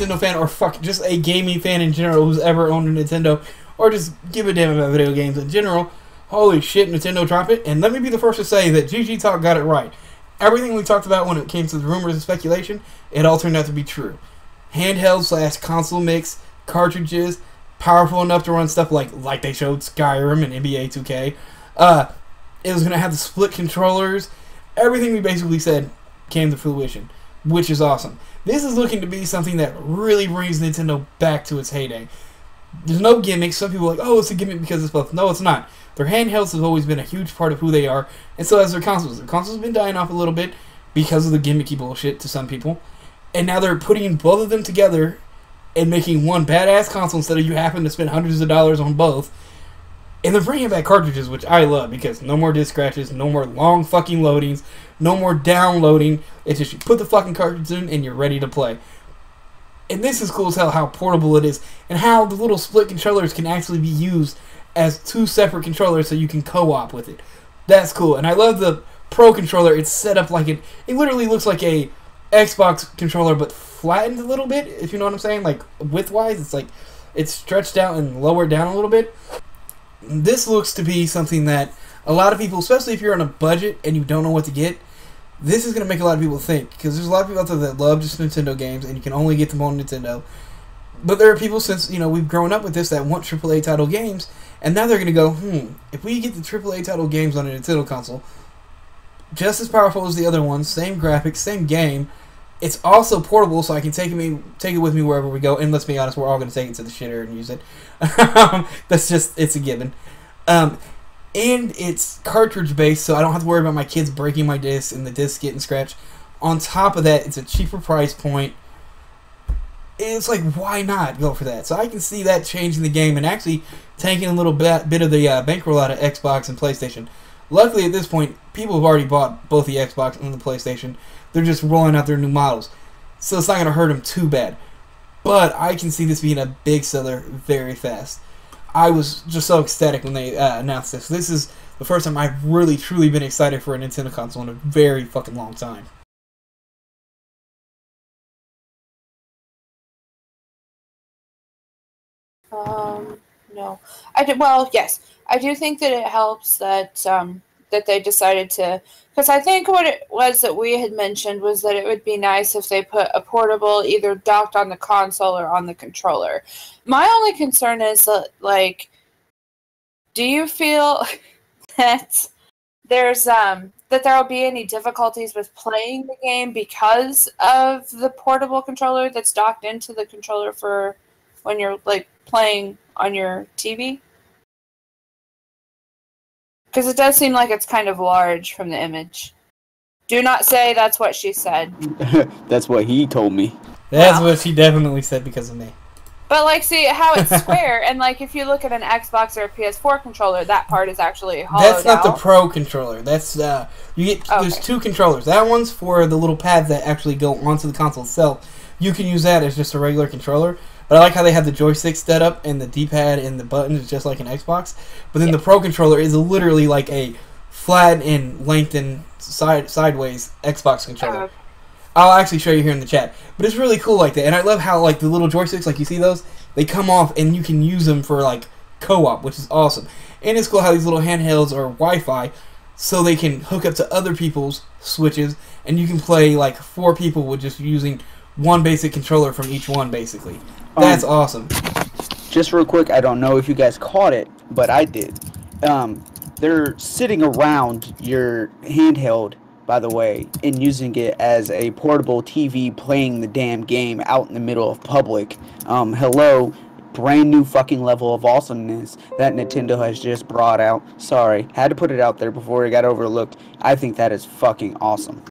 Nintendo fan or fuck just a gaming fan in general who's ever owned a Nintendo or just give a damn about video games in general, holy shit, Nintendo dropped it. And let me be the first to say that G.G.Talk got it right. Everything we talked about when it came to the rumors and speculation, it all turned out to be true. Handheld / console mix, cartridges, powerful enough to run stuff like they showed Skyrim and NBA 2K. It was going to have the split controllers. Everything we basically said came to fruition, which is awesome. This is looking to be something that really brings Nintendo back to its heyday. There's no gimmicks. Some people are like, oh, it's a gimmick because it's both. No, it's not. Their handhelds have always been a huge part of who they are, and so has their consoles. Their consoles have been dying off a little bit because of the gimmicky bullshit to some people, and now they're putting both of them together and making one badass console instead of you having to spend hundreds of dollars on both. And they're bringing back cartridges, which I love, because no more disc scratches, no more long fucking loadings, no more downloading. It's just you put the fucking cartridge in and you're ready to play. And this is cool as hell how portable it is, and how the little split controllers can actually be used as two separate controllers so you can co-op with it. That's cool. And I love the Pro controller. It's set up like it literally looks like a Xbox controller but flattened a little bit, if you know what I'm saying. Like width-wise, it's like it's stretched out and lowered down a little bit. This looks to be something that a lot of people, especially if you're on a budget and you don't know what to get, this is going to make a lot of people think, because there's a lot of people out there that love just Nintendo games and you can only get them on Nintendo. But there are people, since we've grown up with this, that want AAA title games, and now they're going to go, if we get the AAA title games on a Nintendo console, just as powerful as the other ones, same graphics, same game, it's also portable, so I can take it with me wherever we go. And let's be honest, we're all going to take it to the shitter and use it. It's a given. And it's cartridge based, so I don't have to worry about my kids breaking my disc and the disc getting scratched. On top of that, it's a cheaper price point. It's like, why not go for that? So I can see that changing the game and actually taking a little bit of the bankroll out of Xbox and PlayStation. Luckily, at this point, people have already bought both the Xbox and the PlayStation. They're just rolling out their new models, so it's not going to hurt them too bad. But I can see this being a big seller very fast. I was just so ecstatic when they announced this. This is the first time I've really, truly been excited for a Nintendo console in a very fucking long time. No. Well, yes. I do think that it helps that that they decided to, because I think what it was that we had mentioned was that it would be nice if they put a portable either docked on the console or on the controller. My only concern is that, like, do you feel that there's that there will be any difficulties with playing the game because of the portable controller that's docked into the controller for when you're like playing on your TV? Because it does seem like it's kind of large from the image. Do not say that's what she said. That's what he told me. That's what she definitely said because of me. But, like, see how it's square, and, like, if you look at an Xbox or a PS4 controller, that part is actually hollowed out. That's not the Pro controller. That's, you get, there's two controllers. That one's for the little pads that actually go onto the console itself. You can use that as just a regular controller. But I like how they have the joystick set up and the D-pad and the buttons just like an Xbox. But then the Pro controller is literally like a flat and lengthened sideways Xbox controller. I'll actually show you here in the chat. But it's really cool like that. And I love how like the little joysticks, like you see those, they come off and you can use them for like co-op, which is awesome. And it's cool how these little handhelds are Wi-Fi, so they can hook up to other people's switches, and you can play like 4 people with just using one basic controller from each one, basically. That's awesome. Just real quick, I don't know if you guys caught it, but I did. They're sitting around your handheld, by the way, and using it as a portable TV, playing the damn game out in the middle of public. Hello, brand new fucking level of awesomeness that Nintendo has just brought out. Sorry, had to put it out there before it got overlooked. I think that is fucking awesome.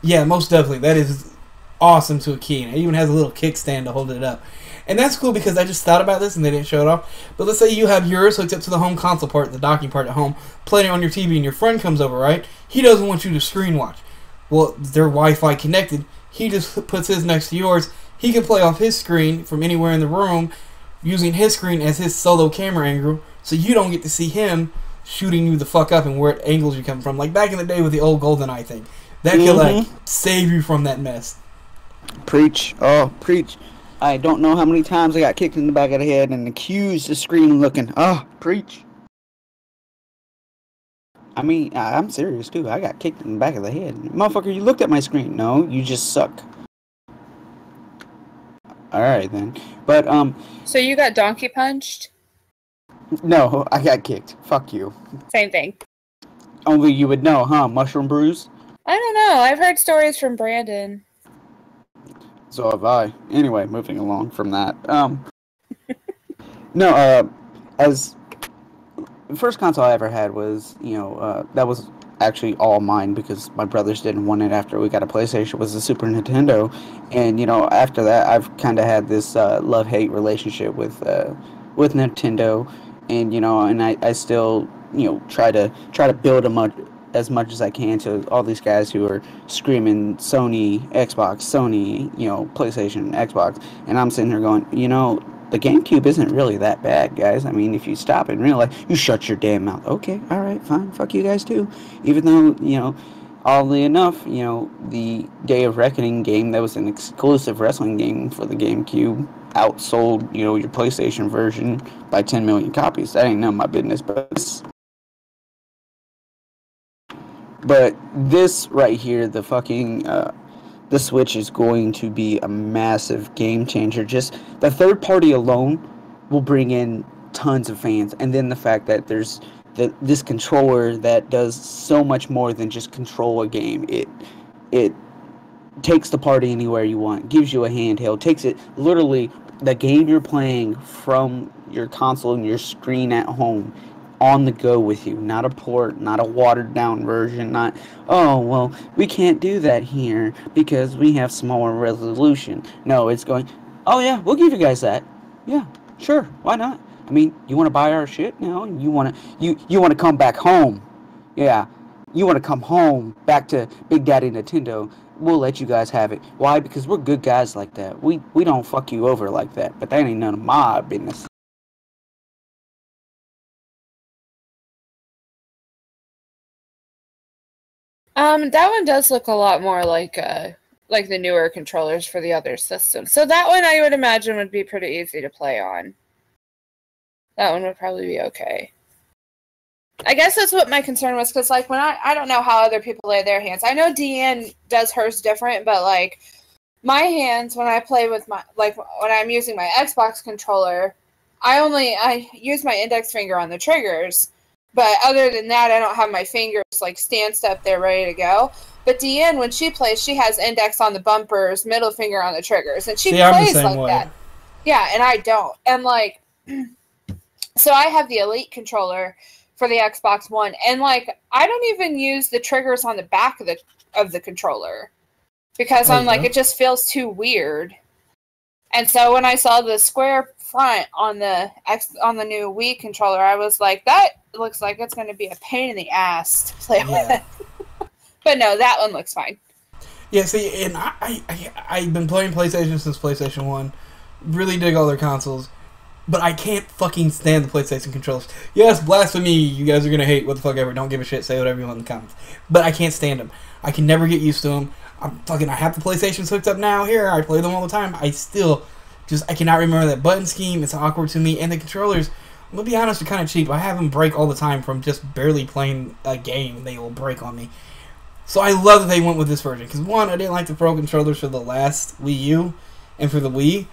Yeah, most definitely. That is awesome to a key. And it even has a little kickstand to hold it up. And that's cool because I just thought about this and they didn't show it off. But let's say you have yours hooked up to the home console part, the docking part at home, playing it on your TV, and your friend comes over, right? He doesn't want you to screen watch. Well, they're Wi-Fi connected. He just puts his next to yours. He can play off his screen from anywhere in the room using his screen as his solo camera angle, so you don't get to see him shooting you the fuck up and where angles you come from. Like back in the day with the old GoldenEye thing. That could like save you from that mess. Preach. Oh, preach. I don't know how many times I got kicked in the back of the head and accused of screaming looking. Oh, preach. I mean, I'm serious too. I got kicked in the back of the head. Motherfucker, you looked at my screen. No, you just suck. Alright then. But, So you got donkey punched? no, I got kicked. Fuck you. Same thing. Only you would know, huh? Mushroom bruise? I don't know. I've heard stories from Brandon. So have I. Anyway, moving along from that. No, as the first console I ever had was, that was actually all mine because my brothers didn't want it after we got a PlayStation, was the Super Nintendo. And, after that, I've kind of had this love-hate relationship with Nintendo. And, and I still, try to build as much as I can to all these guys who are screaming Sony, Xbox, Sony, PlayStation, Xbox. And I'm sitting here going, the GameCube isn't really that bad, guys. I mean, if you stop and realize, you shut your damn mouth. Okay, all right, fine. Fuck you guys too. Even though, oddly enough, the Day of Reckoning game that was an exclusive wrestling game for the GameCube outsold, your PlayStation version by 10 million copies. That ain't none of my business, but this right here, the fucking, the Switch is going to be a massive game changer. Just the third party alone will bring in tons of fans. And then the fact that there's this controller that does so much more than just control a game. It takes the party anywhere you want, gives you a handheld, takes it literally the game you're playing from your console and your screen at home on the go with you, not a port, not a watered down version, not, oh, well, we can't do that here because we have smaller resolution. No, it's going, oh yeah, we'll give you guys that. Yeah, sure, why not? I mean, you want to buy our shit now? You want to come back home. Yeah, you want to come home back to Big Daddy Nintendo. We'll let you guys have it. Why? Because we're good guys like that. We don't fuck you over like that. But that ain't none of my business. That one does look a lot more like the newer controllers for the other systems. So that one I would imagine would be pretty easy to play on. That one would probably be okay. I guess that's what my concern was, because like when I don't know how other people lay their hands. I know Deanne does hers different, but like my hands when I play with my when I'm using my Xbox controller, I use my index finger on the triggers. But other than that, I don't have my fingers like stanced up there ready to go. But Deanne, when she plays, she has index on the bumpers, middle finger on the triggers, and she plays like that. Yeah, and I don't. And like, so I have the Elite controller for the Xbox One, and like I don't even use the triggers on the back of the controller because I'm like, it just feels too weird. And so when I saw the square front on the new Wii controller, I was like, that looks like it's going to be a pain in the ass to play with. But no, that one looks fine. Yeah, see, and I've been playing PlayStation since PlayStation 1. Really dig all their consoles. But I can't fucking stand the PlayStation controllers. Yes, blasphemy, you guys are going to hate, what the fuck ever. Don't give a shit, say whatever you want in the comments. But I can't stand them. I can never get used to them. I have the PlayStation hooked up now. Here, I play them all the time. I cannot remember that button scheme. It's awkward to me. And the controllers, I'm going to be honest, are kind of cheap. I have them break all the time from just barely playing a game. They will break on me. So I love that they went with this version. Because one, I didn't like the Pro controllers for the last Wii U and for the Wii.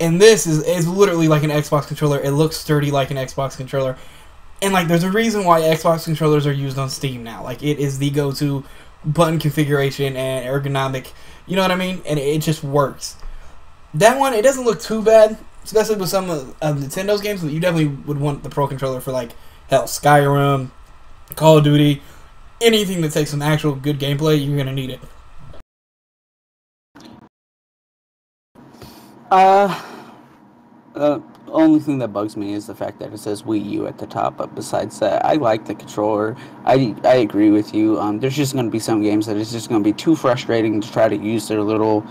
And this is literally like an Xbox controller. It looks sturdy like an Xbox controller. And like, there's a reason why Xbox controllers are used on Steam now. Like, it is the go-to button configuration and ergonomic. You know what I mean? And it just works. That one, it doesn't look too bad, especially with some of Nintendo's games, but you definitely would want the Pro controller for, like, hell, Skyrim, Call of Duty, anything that takes some actual good gameplay, you're going to need it. Only thing that bugs me is the fact that it says Wii U at the top, but besides that, I like the controller. I agree with you. There's just going to be some games that it's just going to be too frustrating to try to use their little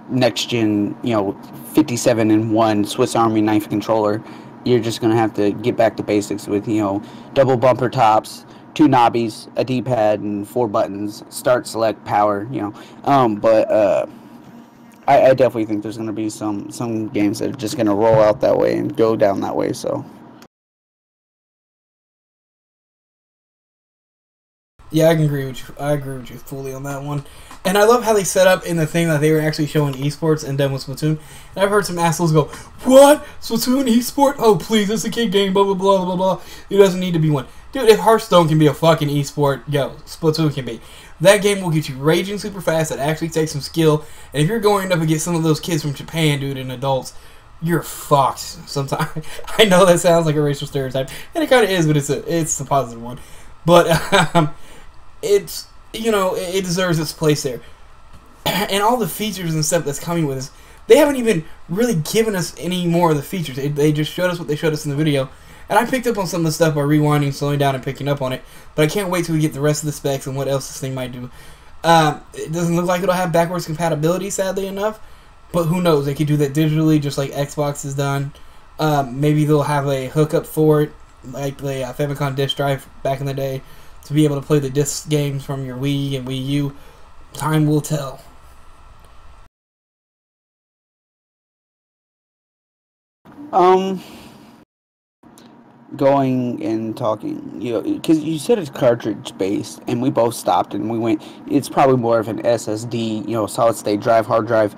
next gen, 57-in-1 Swiss Army knife controller. You're just going to have to get back to basics with, double bumper tops, 2 knobbies, a D-pad, and 4 buttons. Start, select, power. But I definitely think there's going to be some games that are just going to roll out that way and go down that way. So. Yeah, I can agree with you. I agree with you fully on that one. And I love how they set up in the thing that they were actually showing esports and then with Splatoon. And I've heard some assholes go, "What? Splatoon esport? Oh, please, it's a kid game, blah, blah, blah, blah, blah. It doesn't need to be one." Dude, if Hearthstone can be a fucking esport, yo, Splatoon can be. That game will get you raging super fast. It actually takes some skill. And if you're going up against some of those kids from Japan, dude, and adults, you're fucked sometimes. I know that sounds like a racial stereotype. And it kind of is, but it's a positive one. But, it's, it deserves its place there. And all the features and stuff that's coming with us, they haven't even really given us any more of the features. They just showed us what they showed us in the video. And I picked up on some of the stuff by rewinding, slowing down, and picking up on it. But I can't wait till we get the rest of the specs and what else this thing might do. It doesn't look like it'll have backwards compatibility, sadly enough. But who knows? They could do that digitally, just like Xbox has done. Maybe they'll have a hookup for it, like the Famicom disk drive back in the day, to be able to play the disc games from your Wii and Wii U. Time will tell. Going and talking, because you said it's cartridge based, and we both stopped and we went. It's probably more of an SSD, solid state drive, hard drive,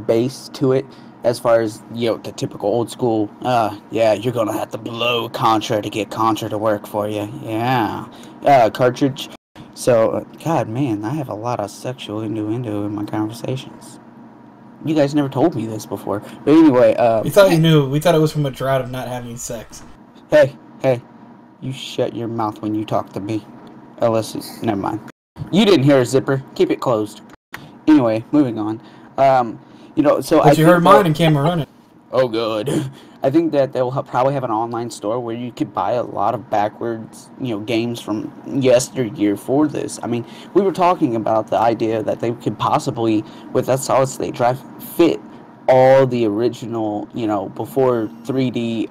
base to it. As far as the typical old school, you're gonna have to blow Contra to get Contra to work for you. Cartridge. So, God, man, I have a lot of sexual innuendo in my conversations. You guys never told me this before, but anyway, we thought you knew. We thought it was from a drought of not having sex. Hey, you shut your mouth when you talk to me. Unless, never mind. You didn't hear a zipper. Keep it closed. Anyway, moving on. So but you heard mine and camera running. Oh, good. I think that they'll probably have an online store where you could buy a lot of backwards, games from yesteryear for this. I mean, we were talking about the idea that they could possibly, with that solid state drive, fit all the original, before 3D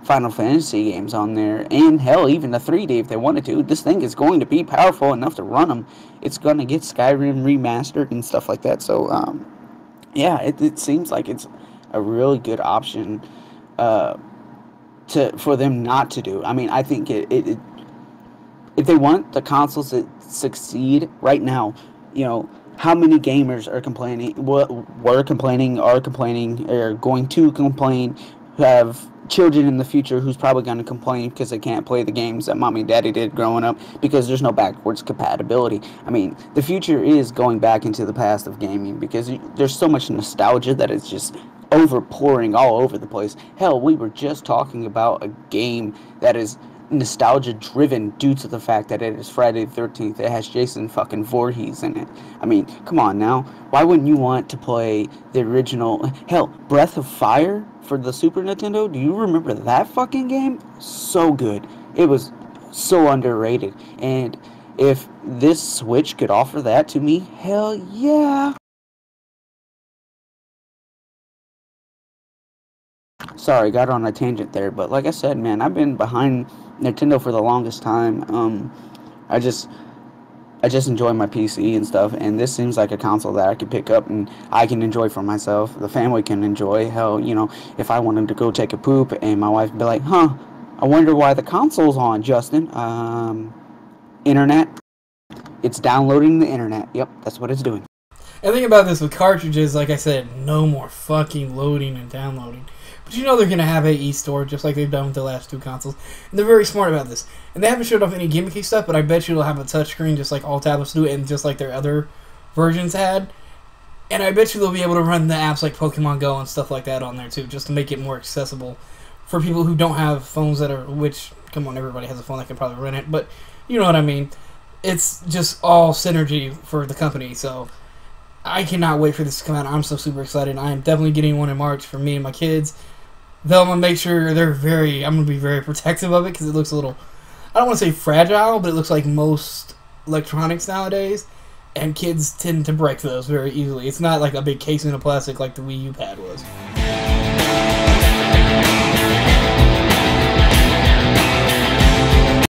Final Fantasy games on there, and hell, even the 3D if they wanted to. This thing is going to be powerful enough to run them. It's going to get Skyrim remastered and stuff like that. So, it seems like it's a really good option for them not to do. I mean, I think if they want the consoles to succeed right now, how many gamers are complaining, are complaining, are going to complain, have children in the future who's probably going to complain because they can't play the games that mommy and daddy did growing up because there's no backwards compatibility. I mean, the future is going back into the past of gaming because there's so much nostalgia that it's just overpouring all over the place. Hell, we were just talking about a game that is nostalgia driven due to the fact that it is Friday the 13th. It has Jason fucking Voorhees in it. I mean, come on now. Why wouldn't you want to play the original, hell, Breath of Fire for the Super Nintendo? Do you remember that fucking game? So good. It was so underrated. And if this Switch could offer that to me, hell yeah. Sorry, got on a tangent there, but like I said, man, I've been behind Nintendo for the longest time. I just enjoy my PC and stuff, and this seems like a console that I could pick up and I can enjoy for myself. The family can enjoy. Hell, if I wanted to go take a poop and my wife would be like, "Huh, I wonder why the console's on, Justin." Internet. It's downloading the internet. Yep, that's what it's doing. And the thing about this with cartridges, like I said, no more fucking loading and downloading. But they're going to have a e-store just like they've done with the last 2 consoles. And they're very smart about this. And they haven't showed off any gimmicky stuff, but I bet you it'll have a touchscreen just like all tablets do and just like their other versions had. And I bet you they'll be able to run the apps like Pokemon Go and stuff like that on there too, just to make it more accessible for people who don't have phones that are, which, come on, everybody has a phone that can probably run it, but you know what I mean. It's just all synergy for the company, so I cannot wait for this to come out. I'm so super excited. I am definitely getting one in March for me and my kids. Though I'm going to make sure I'm going to be very protective of it because it looks a little, I don't want to say fragile, but it looks like most electronics nowadays. And kids tend to break those very easily. It's not like a big casing of plastic like the Wii U pad was.